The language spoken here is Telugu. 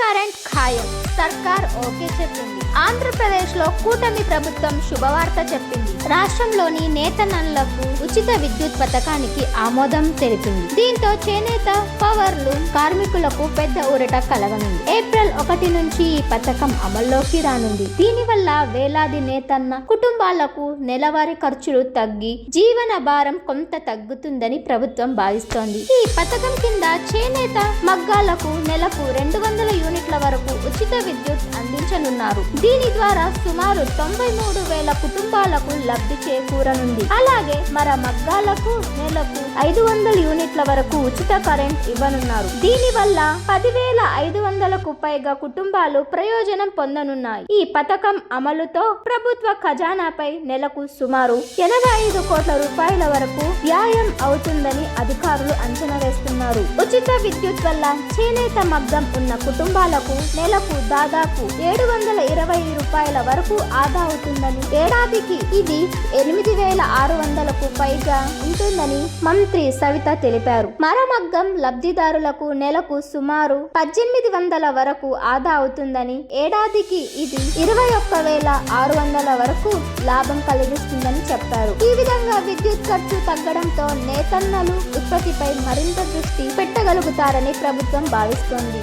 కరెంట్ ఖాయం, సర్కార్ ఓకే చెప్పింది. ఆంధ్రప్రదేశ్లో కూటమి ప్రభుత్వం శుభవార్త చెప్పింది. రాష్ట్రంలోని నేతన్నలకు ఉచిత విద్యుత్ పథకానికి ఆమోదం తెలిపింది. దీంతో చేనేత పవర్లు కార్మికులకు పెద్ద ఊరట కలగనుంది. ఏప్రిల్ 1 నుంచి ఈ పథకం అమల్లోకి రానుంది. దీనివల్ల వేలాది నేతన్న కుటుంబాలకు నెలవారీ ఖర్చులు తగ్గి జీవన భారం కొంత తగ్గుతుందని ప్రభుత్వం భావిస్తోంది. ఈ పథకం కింద చేనేత మగ్గాలకు నెలకు 200 యూనిట్ల వరకు ఉచిత విద్యుత్ అందించనున్నారు. దీని ద్వారా సుమారు 93,000 కుటుంబాలకు లబ్ధి చేకూరనుంది. అలాగే మర మగ్గాలకు నెలకు 500 యూనిట్ల వరకు ఉచిత కరెంట్ ఇవ్వనున్నారు. దీని వల్ల 10,500కు పైగా కుటుంబాలు ప్రయోజనం పొందనున్నాయి. ఈ పథకం అమలుతో ప్రభుత్వ ఖజానాపై నెలకు సుమారు 85 కోట్ల రూపాయల వరకు వ్యాయం అవుతుందని అధికారులు అంచనా వేస్తున్నారు. ఉచిత విద్యుత్ వల్ల చేనేత మగ్గం ఉన్న కుటుంబాలకు నెలకు దాదాపు 720 రూపాయల వరకు ఆదా అవుతుందని, ఏడాదికి ఇది 8,600కు పైగా ఉంటుందని మంత్రి సవిత తెలిపారు. మరమగ్గం లబ్ధిదారులకు నెలకు సుమారు 1,800 వరకు ఆదా అవుతుందని, ఏడాదికి ఇది 21,600 వరకు లాభం కలిగిస్తుందని చెప్పారు. ఈ విధంగా విద్యుత్ ఖర్చు తగ్గడంతో నేతన్నలు ఉత్పత్తిపై మరింత దృష్టి పెట్టగలుగుతారని ప్రభుత్వం భావిస్తోంది.